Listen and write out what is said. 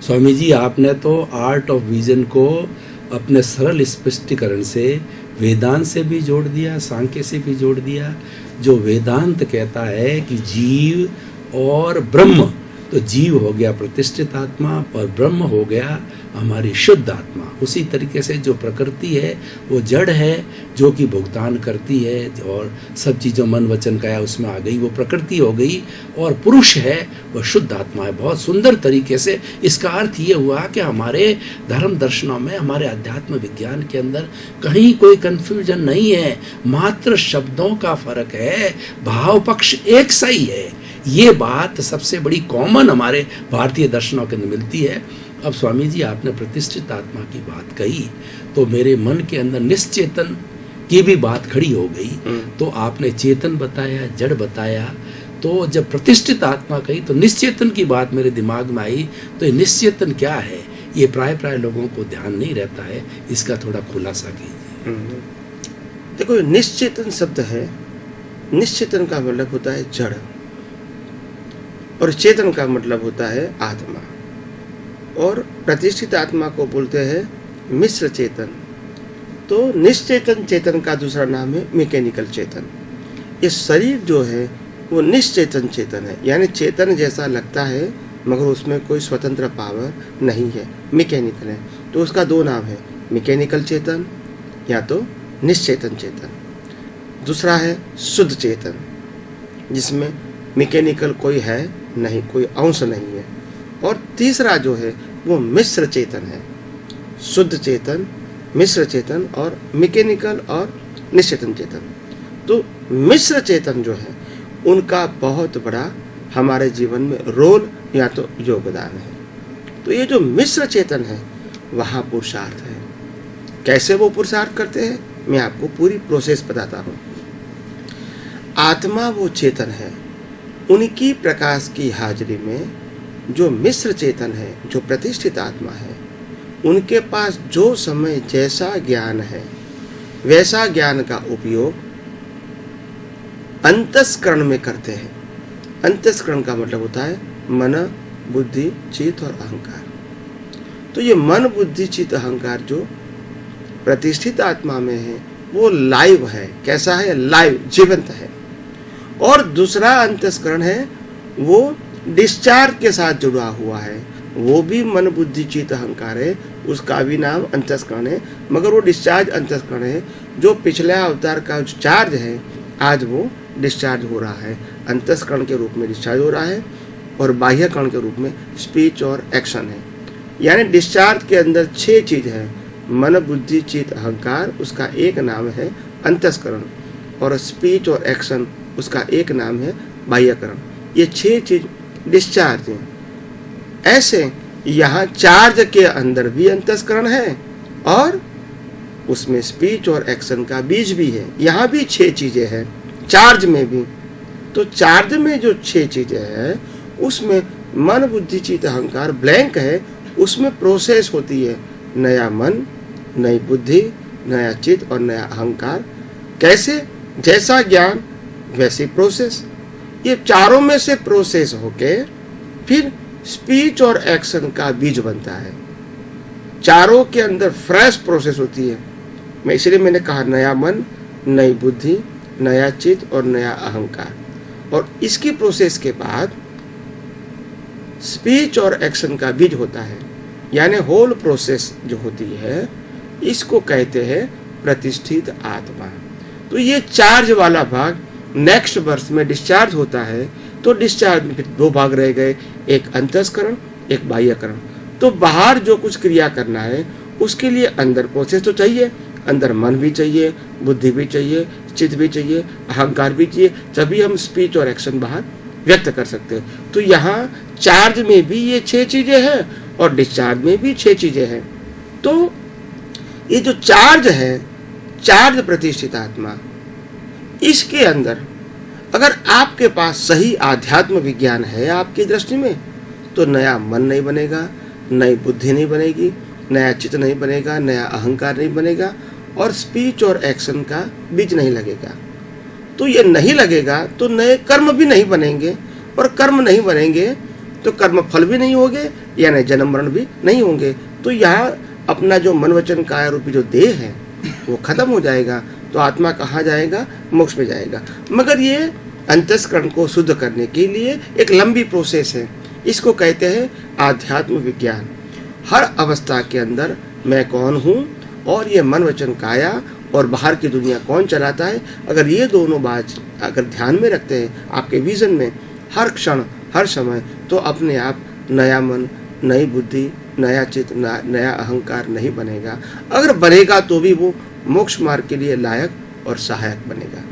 स्वामी जी, आपने तो art of vision को अपने सरल स्पष्टीकरण से वेदांत से भी जोड़ दिया, सांख्य से भी जोड़ दिया। जो वेदांत कहता है कि जीव और ब्रह्म, तो जीव हो गया प्रतिष्ठित आत्मा और ब्रह्म हो गया हमारी शुद्ध आत्मा। उसी तरीके से जो प्रकृति है वो जड़ है, जो कि भुगतान करती है और सब चीज़ों मन वचन काया उसमें आ गई, वो प्रकृति हो गई। और पुरुष है वह शुद्ध आत्मा है। बहुत सुंदर तरीके से इसका अर्थ ये हुआ कि हमारे धर्म दर्शनों में, हमारे अध्यात्म विज्ञान के अंदर कहीं कोई कन्फ्यूजन नहीं है, मात्र शब्दों का फर्क है, भाव पक्ष एक सा ही है। ये बात सबसे बड़ी कॉमन हमारे भारतीय दर्शनों के अंदर मिलती है। अब स्वामी जी, आपने प्रतिष्ठित आत्मा की बात कही तो मेरे मन के अंदर निश्चेतन की भी बात खड़ी हो गई। तो आपने चेतन बताया, जड़ बताया, तो जब प्रतिष्ठित आत्मा कही तो निश्चेतन की बात मेरे दिमाग में आई। तो ये निश्चेतन क्या है, ये प्राय लोगों को ध्यान नहीं रहता है, इसका थोड़ा खुलासा कीजिए। देखो, निश्चेतन शब्द है, निश्चेतन का मतलब होता है जड़, और चेतन का मतलब होता है आत्मा। और प्रतिष्ठित आत्मा को बोलते हैं मिश्र चेतन। तो निश्चेतन चेतन का दूसरा नाम है मैकेनिकल चेतन। ये शरीर जो है वो निश्चेतन चेतन है, यानी चेतन जैसा लगता है मगर उसमें कोई स्वतंत्र पावर नहीं है, मैकेनिकल है। तो उसका दो नाम है, मैकेनिकल चेतन या तो निश्चेतन चेतन। दूसरा है शुद्ध चेतन, जिसमें मैकेनिकल कोई है नहीं, कोई अंश नहीं है। और तीसरा जो है वो मिश्र चेतन है, शुद्ध चेतन, मिश्र चेतन और मैकेनिकल और निश्चेतन चेतन। तो मिश्र चेतन जो है उनका बहुत बड़ा हमारे जीवन में रोल या तो योगदान है। तो ये जो मिश्र चेतन है वहाँ पुरुषार्थ है। कैसे वो पुरुषार्थ करते हैं, मैं आपको पूरी प्रोसेस बताता हूँ। आत्मा वो चेतन है, उनकी प्रकाश की हाजिरी में जो मिश्र चेतन है, जो प्रतिष्ठित आत्मा है, उनके पास जो समय जैसा ज्ञान है वैसा ज्ञान का उपयोग अंतस्करण में करते हैं। अंतस्करण का मतलब होता है मन, बुद्धि, चित्त और अहंकार। तो ये मन, बुद्धि, चित्त, अहंकार जो प्रतिष्ठित आत्मा में है वो लाइव है। कैसा है? लाइव, जीवंत है। और दूसरा अंतस्करण है वो डिस्चार्ज के साथ जुड़ा हुआ है, वो भी मन, बुद्धि, चित्त, अहंकार है, उसका भी नाम अंतस्करण है, मगर वो डिस्चार्ज अंतस्करण है। जो पिछले अवतार का जो चार्ज है आज वो डिस्चार्ज हो रहा है, अंतस्करण के रूप में डिस्चार्ज हो रहा है। और बाह्यकरण के रूप में स्पीच और एक्शन है। यानी डिस्चार्ज के अंदर 6 चीज है, मन, बुद्धि, चित्त, अहंकार, उसका एक नाम है अंतस्करण, और स्पीच और एक्शन उसका एक नाम है बाह्यकरण। ये 6 चीज डिस्चार्ज है। ऐसे यहाँ चार्ज के अंदर भी अंतस्करण है और उसमें स्पीच और एक्शन का बीज भी है। यहाँ भी 6 चीजें हैं चार्ज में भी। तो चार्ज में जो 6 चीजें हैं उसमें मन, बुद्धि, चित्त, अहंकार ब्लैंक है, उसमें प्रोसेस होती है नया मन, नई बुद्धि, नया चित्त और नया अहंकार। कैसे? जैसा ज्ञान वैसी प्रोसेस। ये चारों में से प्रोसेस होके फिर स्पीच और एक्शन का बीज बनता है। चारों के अंदर फ्रेश प्रोसेस होती है। इसलिए मैंने कहा नया मन, नई बुद्धि, नया चित्त और नया अहंकार। और इसकी प्रोसेस के बाद स्पीच और एक्शन का बीज होता है, यानी होल प्रोसेस जो होती है इसको कहते हैं प्रतिष्ठित आत्मा। तो ये चार्ज वाला भाग नेक्स्ट वर्ष में डिस्चार्ज होता है। तो डिस्चार्ज में फिर 2 भाग रह गए, एक अंतस्करण, एक बाह्यकरण। तो बाहर जो कुछ क्रिया करना है उसके लिए अंदर प्रोसेस तो चाहिए, अंदर मन भी चाहिए, बुद्धि भी चाहिए, चित्त भी चाहिए, अहंकार भी चाहिए, तभी हम स्पीच और एक्शन बाहर व्यक्त कर सकते हैं। तो यहाँ चार्ज में भी ये 6 चीजें हैं और डिस्चार्ज में भी 6 चीजें हैं। तो ये जो चार्ज है, चार्ज प्रतिष्ठित आत्मा, इसके अंदर अगर आपके पास सही आध्यात्म विज्ञान है आपकी दृष्टि में, तो नया मन नहीं बनेगा, नई बुद्धि नहीं बनेगी, नया चित्त नहीं बनेगा, नया अहंकार नहीं बनेगा और स्पीच और एक्शन का बीज नहीं लगेगा। तो ये नहीं लगेगा तो नए कर्म भी नहीं बनेंगे, और कर्म नहीं बनेंगे तो कर्म फल भी नहीं होंगे, यानी जन्म मरण भी नहीं होंगे। तो यह अपना जो मन वचन काया रूपी जो देह है वो खत्म हो जाएगा, तो आत्मा कहाँ जाएगा? मोक्ष में जाएगा। मगर ये अंतस्करण को शुद्ध करने के लिए एक लंबी प्रोसेस है। इसको कहते हैं आध्यात्म विज्ञान। हर अवस्था के अंदर मैं कौन हूँ और ये मन वचन काया और बाहर की दुनिया कौन चलाता है, अगर ये दोनों बात अगर ध्यान में रखते हैं आपके विजन में हर क्षण हर समय, तो अपने आप नया मन, नई बुद्धि, नया चित्त, नया अहंकार नहीं बनेगा। अगर बनेगा तो भी वो मोक्ष मार्ग के लिए लायक और सहायक बनेगा।